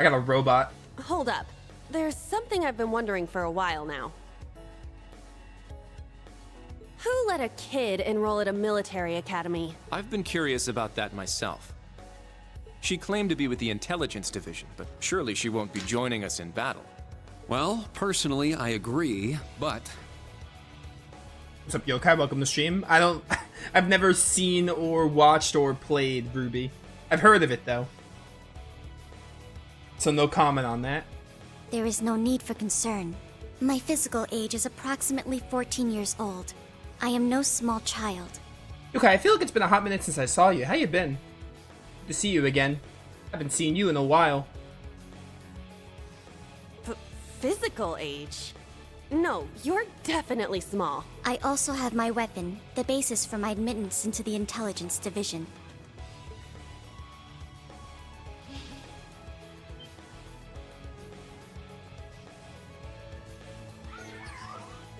I got a robot. Hold up. There's something I've been wondering for a while now. Who let a kid enroll at a military academy? I've been curious about that myself. She claimed to be with the intelligence division, but surely she won't be joining us in battle. Well, personally, I agree, but... What's up, Yokai? Welcome to stream. I've never seen or watched or played Ruby. I've heard of it, though. So no comment on that. There is no need for concern. My physical age is approximately 14 years old. I am no small child. Okay, I feel like it's been a hot minute since I saw you. How you been? Good to see you again. I haven't seen you in a while. Physical age? No, you're definitely small. I also have my weapon, the basis for my admittance into the intelligence division.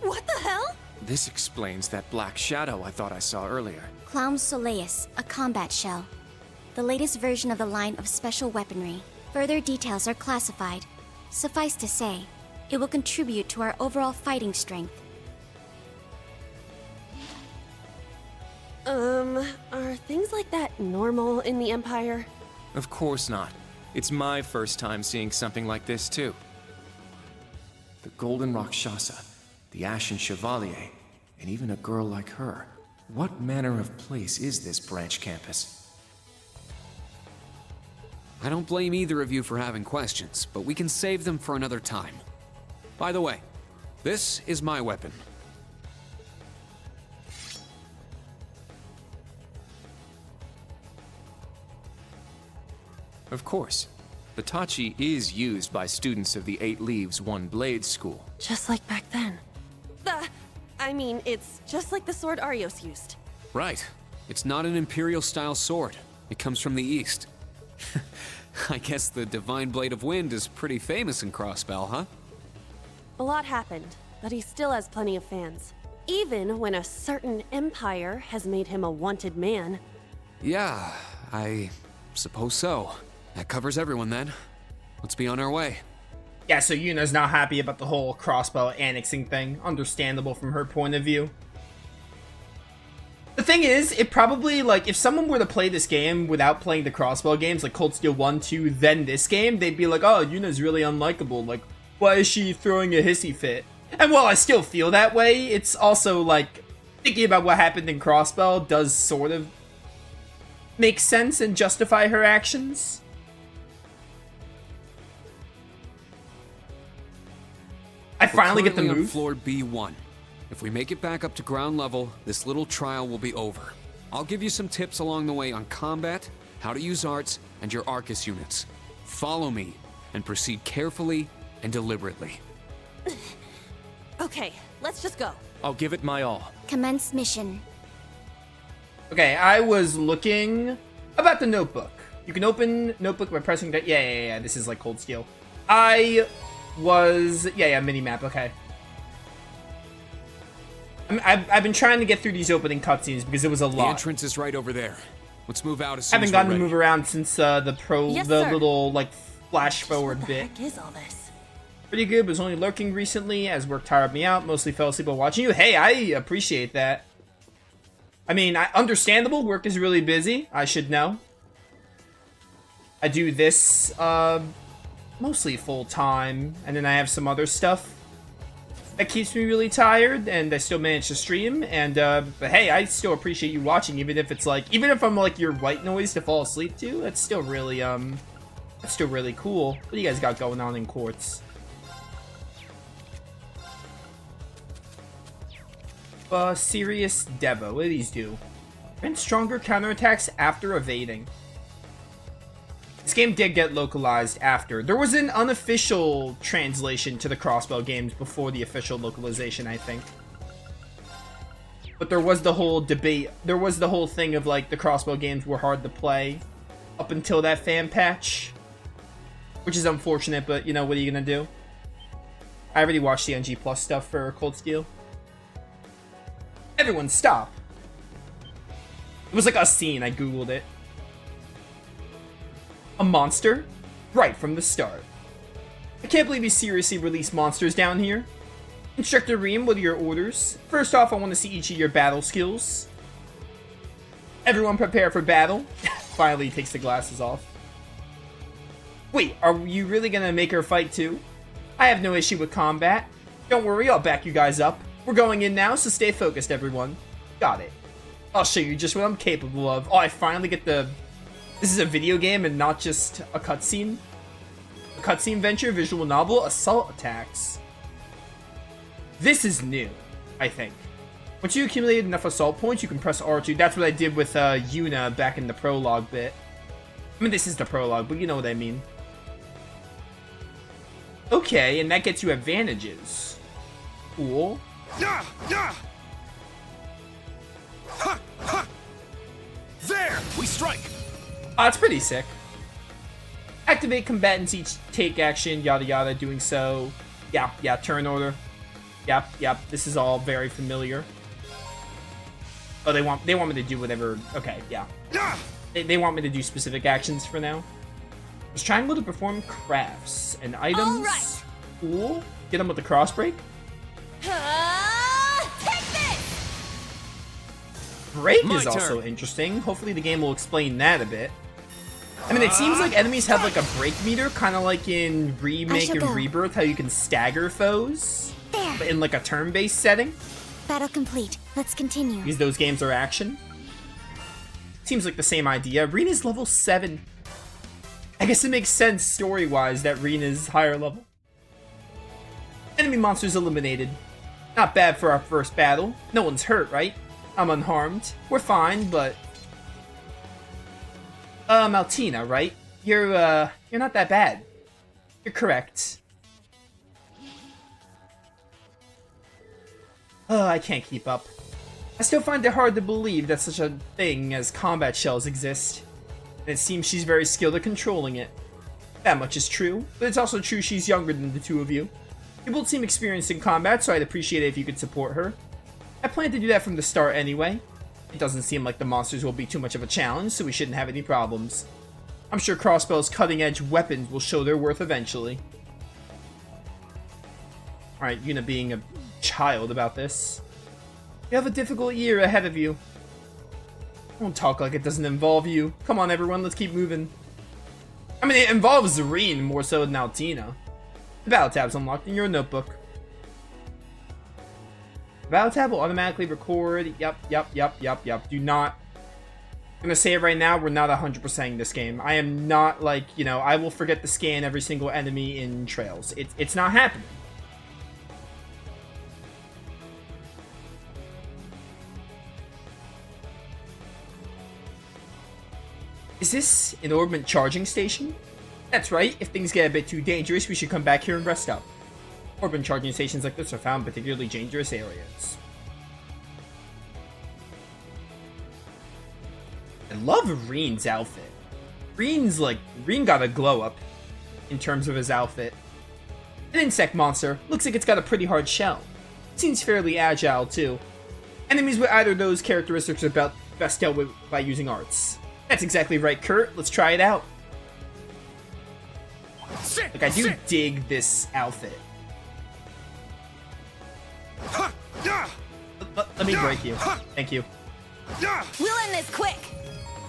What the hell? This explains that black shadow I thought I saw earlier. Clown Soleus, a combat shell. The latest version of the line of special weaponry. Further details are classified. Suffice to say, it will contribute to our overall fighting strength. Are things like that normal in the Empire? Of course not. It's my first time seeing something like this, too. The Golden Rakshasa, the Ashen Chevalier, and even a girl like her. What manner of place is this branch campus? I don't blame either of you for having questions, but we can save them for another time. By the way, this is my weapon. Of course. The Tachi is used by students of the 8 Leaves, 1 Blade school. Just like back then. I mean, it's just like the sword Arios used. Right. It's not an Imperial-style sword. It comes from the East. I guess the Divine Blade of Wind is pretty famous in Crossbell, huh? A lot happened, but he still has plenty of fans. Even when a certain empire has made him a wanted man. Yeah, I suppose so. That covers everyone then. Let's be on our way. Yeah, so Yuna's not happy about the whole crossbow annexing thing. Understandable from her point of view. The thing is, it probably, like, if someone were to play this game without playing the crossbow games, like Cold Steel 1, 2, then this game, they'd be like, oh, Yuna's really unlikable. Like, why is she throwing a hissy fit? And while I still feel that way, it's also, like, thinking about what happened in Crossbell does sort of make sense and justify her actions. I finally get the Currently on move. floor B1. If we make it back up to ground level, this little trial will be over. I'll give you some tips along the way on combat, how to use arts, and your Arcus units. Follow me, and proceed carefully and deliberately. Okay, let's just go. I'll give it my all. Commence mission. Okay, I was looking about the notebook. You can open notebook by pressing that. Yeah. This is like Cold Steel. I was mini-map. Okay. I've been trying to get through these opening cutscenes because it was a lot. The entrance is right over there. Let's move out as soon Haven't as gotten we're to ready. move around since the Yes, sir. little like flash forward What the bit. heck is all this? Pretty good, but was only lurking recently as work tired me out. Mostly fell asleep while watching you. Hey, I appreciate that. I mean, understandable. Work is really busy. I should know. I do this mostly full time, and then I have some other stuff that keeps me really tired, and I still manage to stream. And but hey, I still appreciate you watching, even if it's like, even if I'm like your white noise to fall asleep to. That's still really cool. What do you guys got going on in Quartz? Serious Devo. What do these do? Grant stronger counterattacks after evading. This game did get localized after. There was an unofficial translation to the Crossbow games before the official localization, I think. But there was the whole debate. There was the whole thing of like the Crossbow games were hard to play up until that fan patch. Which is unfortunate, but you know, what are you gonna do? I already watched the NG Plus stuff for Cold Steel. Everyone stop. It was like a scene, I googled it. A monster? right from the start. I can't believe you seriously released monsters down here. Instructor Reem, what are your orders? First off, I want to see each of your battle skills. Everyone prepare for battle. Finally, he takes the glasses off. Wait, are you really gonna make her fight too? I have no issue with combat. Don't worry, I'll back you guys up. We're going in now, so stay focused, everyone. Got it. I'll show you just what I'm capable of. Oh, I finally get the... This is a video game and not just a cutscene. A cutscene venture, visual novel, assault attacks. This is new, I think. Once you accumulate enough assault points, you can press R2. That's what I did with Yuna back in the prologue bit. I mean, this is the prologue, but you know what I mean. Okay, and that gets you advantages. Cool. There, we strike. It's pretty sick. Activate combatants each take action, yada yada, doing so. Yeah, turn order. Yep, this is all very familiar. Oh, they want me to do whatever. Okay, yeah. They want me to do specific actions for now. Use triangle to perform crafts and items. All right. Cool. Get them with the cross break. Take this! Break My is also turn. interesting. Hopefully the game will explain that a bit. I mean, it seems like enemies have like a break meter, kind of like in Remake shall and go. Rebirth, how you can stagger foes, There. but in like a turn-based setting, Battle complete. Let's continue. because those games are action. Seems like the same idea. Rena's level 7. I guess it makes sense story-wise that Rena's higher level. Enemy monsters eliminated. Not bad for our first battle. No one's hurt, right? I'm unharmed. We're fine, but... Maltina, right? You're not that bad. You're correct. I can't keep up. I still find it hard to believe that such a thing as combat shells exist. And it seems she's very skilled at controlling it. That much is true, but it's also true she's younger than the two of you. You both seem experienced in combat, so I'd appreciate it if you could support her. I plan to do that from the start anyway. It doesn't seem like the monsters will be too much of a challenge, so we shouldn't have any problems. I'm sure Crossbow's cutting-edge weapons will show their worth eventually. Alright, Yuna being a child about this. You have a difficult year ahead of you. Don't talk like it doesn't involve you. Come on, everyone, let's keep moving. I mean, it involves Zareen more so than Altina. The battle tab's unlocked in your notebook. The battle tab will automatically record. Yep. Do not... I'm gonna say it right now, we're not 100%ing this game. I am not like, you know, I will forget to scan every single enemy in Trails. It's not happening. Is this an orbment charging station? That's right, if things get a bit too dangerous, we should come back here and rest up. Orbment charging stations like this are found in particularly dangerous areas. I love Reen's outfit. Reen got a glow up in terms of his outfit. An insect monster. Looks like it's got a pretty hard shell. Seems fairly agile too. Enemies with either of those characteristics are best dealt with by using arts. That's exactly right, Kurt. Let's try it out. Like, I do dig this outfit. Let me break you. Thank you. We'll end this quick!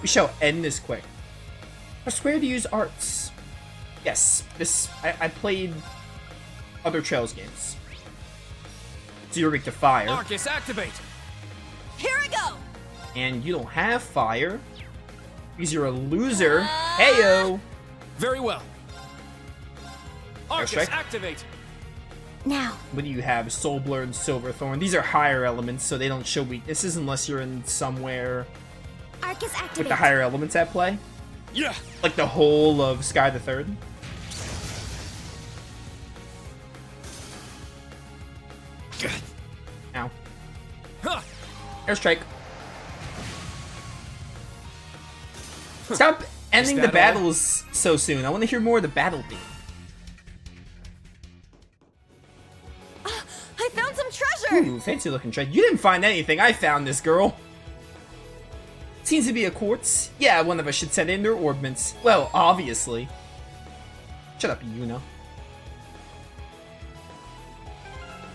We shall end this quick. Press square to use arts. Yes, I played other Trails games. Zero weak to fire. Arcus, activate. Here I go! And you don't have fire. Because you're a loser. Heyo! Very well. Arcus, strike. activate. Now, What do you have? Soul Blur and Silverthorn. These are higher elements, so they don't show weaknesses unless you're in somewhere Arcus with activate. the higher elements at play. Yeah. Like the whole of Sky the Third. Ow. Huh. Airstrike. Stop ending the that all? battles so soon. I want to hear more of the battle theme. I found some treasure! Ooh, fancy looking treasure. You didn't find anything. I found this, girl. Seems to be a quartz. Yeah, one of us should send in their orbments. Well, obviously. Shut up, Yuna.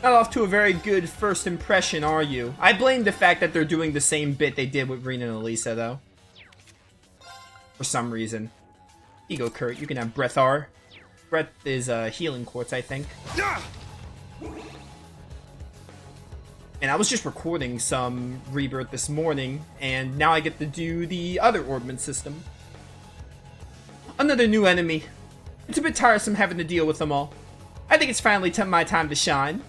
Not off to a very good first impression, are you? I blame the fact that they're doing the same bit they did with Rena and Elisa, though. For some reason. Here you go, Kurt. You can have Breath R. Breath is healing quartz, I think. And I was just recording some Rebirth this morning, and now I get to do the other ornament system. Another new enemy. It's a bit tiresome having to deal with them all. I think it's finally my time to shine.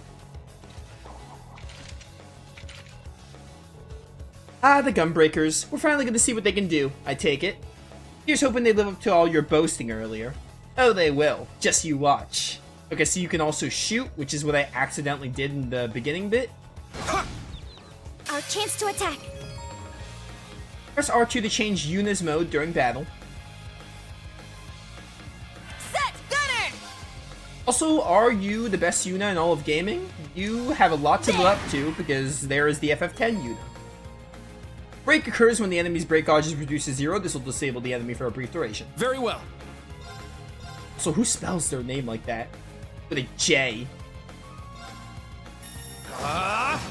Ah, the Gunbreakers. We're finally going to see what they can do, I take it. Here's hoping they live up to all your boasting earlier. Oh, they will. Just you watch. Okay, so you can also shoot, which is what I accidentally did in the beginning bit. Our chance to attack. Press R2 to change Yuna's mode during battle. Set! Gunner! Also, are you the best Yuna in all of gaming? You have a lot to live up to, because there is the FF10 Yuna. Break occurs when the enemy's break gauge is reduced to 0. This will disable the enemy for a brief duration. Very well. So who spells their name like that? With a J.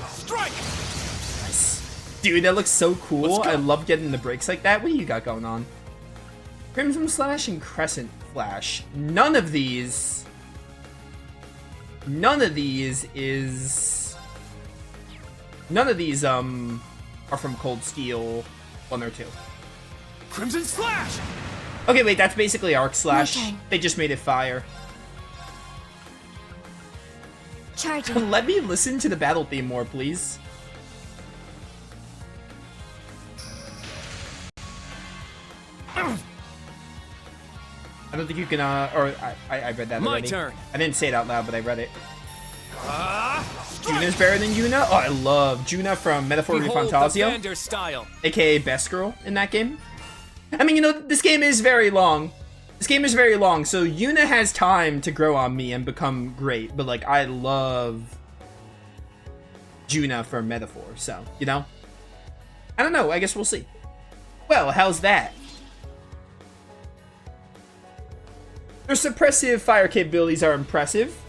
Strike! Nice. Dude, that looks so cool. I love getting the breaks like that. What do you got going on? Crimson Slash and Crescent Flash. None of these are from Cold Steel 1 or 2. Crimson Slash! Okay, wait, that's basically Arc Slash. Okay. They just made it fire. Charging. Let me listen to the battle theme more, please. I don't think you can, or I read that My already. turn. I didn't say it out loud, but I read it. Strike! Juna's better than Yuna? Oh, I love Juna from Metaphor Behold the Fantasio, Vander style. aka Best Girl in that game. I mean, you know, this game is very long. This game is very long, so Yuna has time to grow on me and become great, but, like, I love Juna from Metaphor, so, you know? I don't know, I guess we'll see. Well, how's that? Their suppressive fire capabilities are impressive,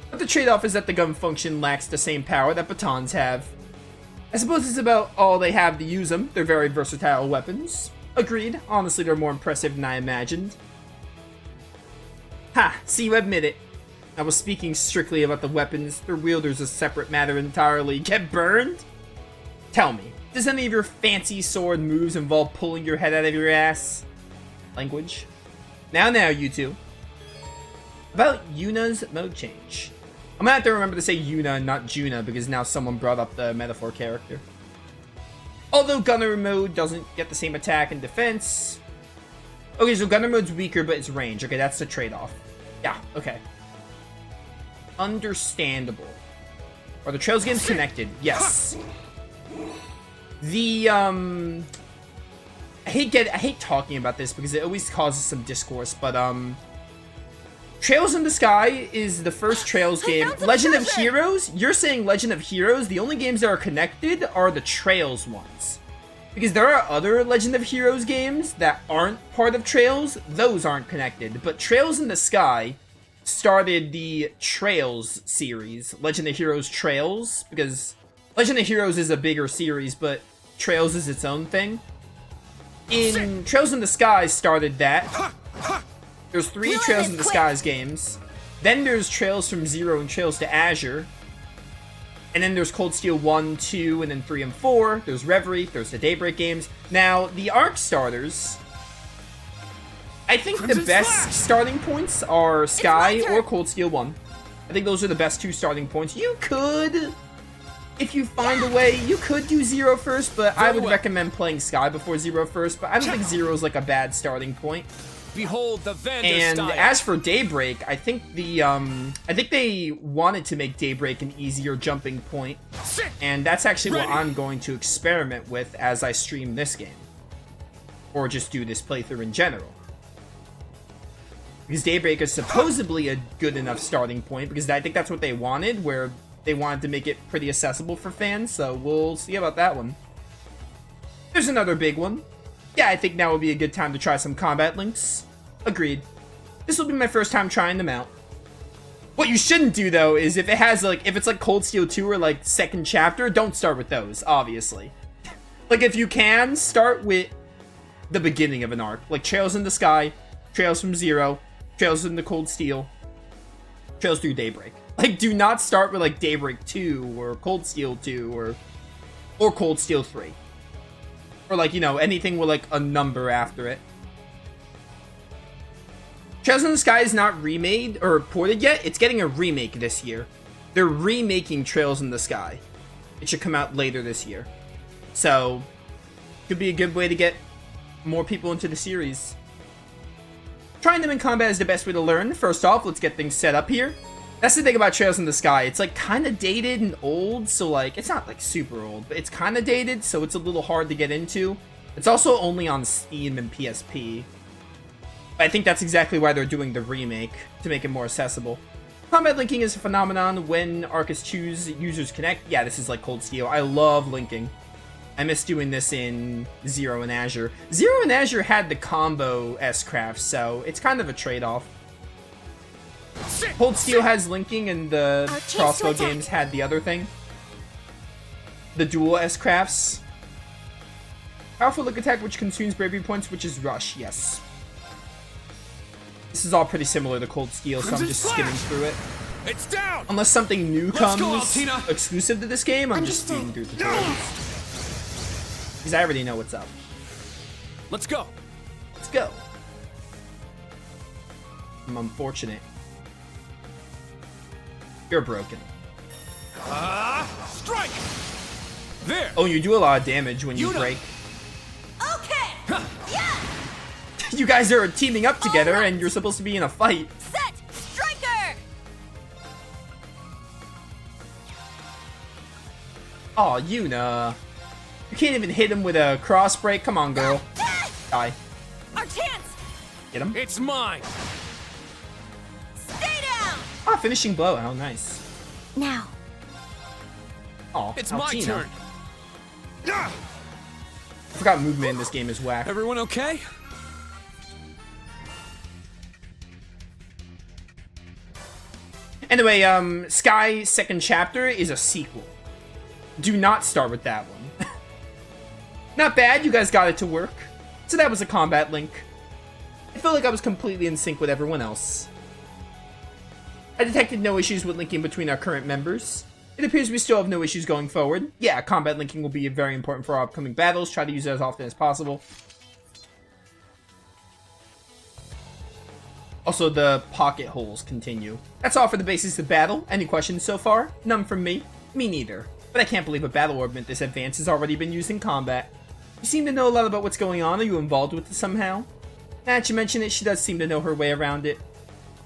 but the trade-off is that the gun function lacks the same power that batons have. I suppose it's about all they have to use them. They're very versatile weapons. Agreed. Honestly, they're more impressive than I imagined. Ha! See, you admit it. I was speaking strictly about the weapons. Their wielders a separate matter entirely. Get burned? Tell me, does any of your fancy sword moves involve pulling your head out of your ass? Language. Now, you two. About Yuna's mode change. I'm gonna have to remember to say Yuna and not Juna because now someone brought up the Metaphor character. Although Gunner mode doesn't get the same attack and defense. Okay, so Gunner mode's weaker, but it's range. Okay, that's the trade-off. Yeah, okay. Understandable. Are the Trails games connected? Yes. The, I hate talking about this because it always causes some discourse, but, Trails in the Sky is the first Trails game. Legend of Heroes? You're saying Legend of Heroes? The only games that are connected are the Trails ones. Because there are other Legend of Heroes games that aren't part of Trails. Those aren't connected. But Trails in the Sky started the Trails series. Legend of Heroes Trails. Because Legend of Heroes is a bigger series, but Trails is its own thing. Trails in the Sky started that. There's 3 Trails in the Skies games. Then there's Trails from Zero and Trails to Azure. And then there's Cold Steel 1, 2, and then 3 and 4. There's Reverie, there's the Daybreak games. Now, the Arc starters, I think the best starting points are Sky or Cold Steel 1. I think those are the best 2 starting points. You could, if you find a way, you could do Zero first, but I would recommend playing Sky before Zero first. But I don't think Zero is like a bad starting point. Behold the Vander And style. as for Daybreak, I think they wanted to make Daybreak an easier jumping point, and that's actually what I'm going to experiment with as I stream this game, or just do this playthrough in general. Because Daybreak is supposedly a good enough starting point, because I think that's what they wanted, where they wanted to make it pretty accessible for fans. So we'll see about that one. There's another big one. Yeah, I think now would be a good time to try some combat links. Agreed. This will be my first time trying them out. What you shouldn't do, though, is if it's like Cold Steel 2 or like second chapter, don't start with those, obviously. Like, if you can, start with the beginning of an arc. Like, Trails in the Sky, Trails from Zero, Trails into Cold Steel, Trails through Daybreak. Like, do not start with, like, Daybreak 2, or Cold Steel 2, or Cold Steel 3. Or, like, you know, anything with, like, a number after it. Trails in the Sky is not remade, or ported yet. It's getting a remake this year. They're remaking Trails in the Sky. It should come out later this year. So, could be a good way to get more people into the series. Trying them in combat is the best way to learn. First off, let's get things set up here. That's the thing about Trails in the Sky. It's like kind of dated and old, so like it's not like super old, but it's kind of dated, so it's a little hard to get into. It's also only on Steam and PSP. I think that's exactly why they're doing the remake, to make it more accessible. Combat linking is a phenomenon when Arcus choose users connect. Yeah, this is like Cold Steel. I love linking. I miss doing this in Zero and Azure. Zero and Azure had the combo S-Craft, so it's kind of a trade-off. Cold Steel has linking, and the crossbow games had the other thing. The dual S-Crafts. Powerful look attack, which consumes bravery points, which is Rush, yes. This is all pretty similar to Cold Steel, so I'm just skimming through it. It's down. Unless something new comes Altina. exclusive to this game, I'm just speeding through tutorials. Because I already know what's up. Let's go. Let's go. I'm unfortunate. You're broken. Strike. There. Oh, you do a lot of damage when you break. Okay! Yeah! You guys are teaming up together, and you're supposed to be in a fight. Set! Striker! Aw, Yuna. You can't even hit him with a cross break. Come on, girl. Die. Our chance! Get him. It's mine. Stay down! Ah, finishing blow. Oh, nice. Now, Aw, It's Altina. my turn. I forgot movement in this game is whack. Everyone okay? Anyway, Sky second chapter is a sequel. Do not start with that one. Not bad, you guys got it to work. So that was a combat link. I feel like I was completely in sync with everyone else. I detected no issues with linking between our current members. It appears we still have no issues going forward. Yeah, combat linking will be very important for our upcoming battles. Try to use it as often as possible. Also, the pocket holes continue. That's all for the basics of battle. Any questions so far? None from me. Me neither. But I can't believe a battle ornament this advanced has already been used in combat. You seem to know a lot about what's going on. Are you involved with it somehow? Now that you mention it, she does seem to know her way around it.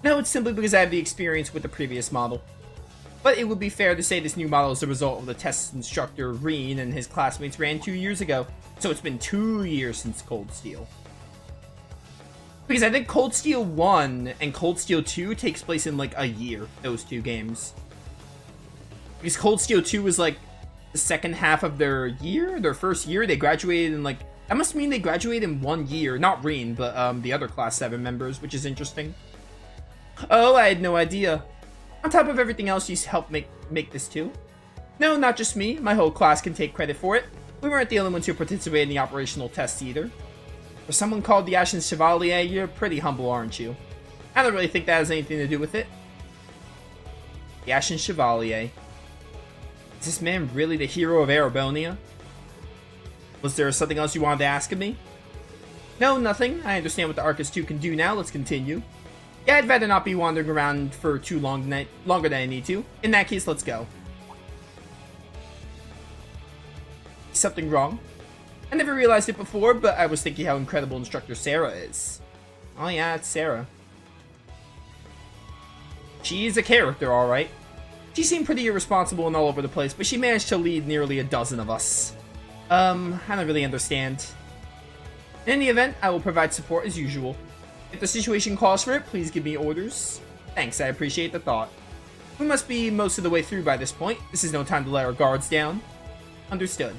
No, it's simply because I have the experience with the previous model. But it would be fair to say this new model is the result of the test instructor Reen and his classmates ran 2 years ago. So it's been 2 years since Cold Steel. Because I think Cold Steel 1 and Cold Steel 2 takes place in like a year, those two games. Because Cold Steel 2 was like the second half of their year, their first year. They graduated in like, that must mean they graduated in 1 year. Not Reen, but the other Class 7 members, which is interesting. Oh, I had no idea. On top of everything else, you helped make this too. No, not just me. My whole class can take credit for it. We weren't the only ones who participated in the operational tests either. For someone called the Ashen Chevalier, you're pretty humble, aren't you? I don't really think that has anything to do with it. The Ashen Chevalier. Is this man really the hero of Erebonia? Was there something else you wanted to ask of me? No, nothing. I understand what the Arcus 2 can do now. Let's continue. Yeah, I'd rather not be wandering around for too long longer than I need to. In that case, let's go. Something wrong? I never realized it before, but I was thinking how incredible Instructor Sarah is. Oh yeah, it's Sarah. She's a character, alright. She seemed pretty irresponsible and all over the place, but she managed to lead nearly a dozen of us. I don't really understand. In any event, I will provide support as usual. If the situation calls for it, please give me orders. Thanks, I appreciate the thought. We must be most of the way through by this point. This is no time to let our guards down. Understood.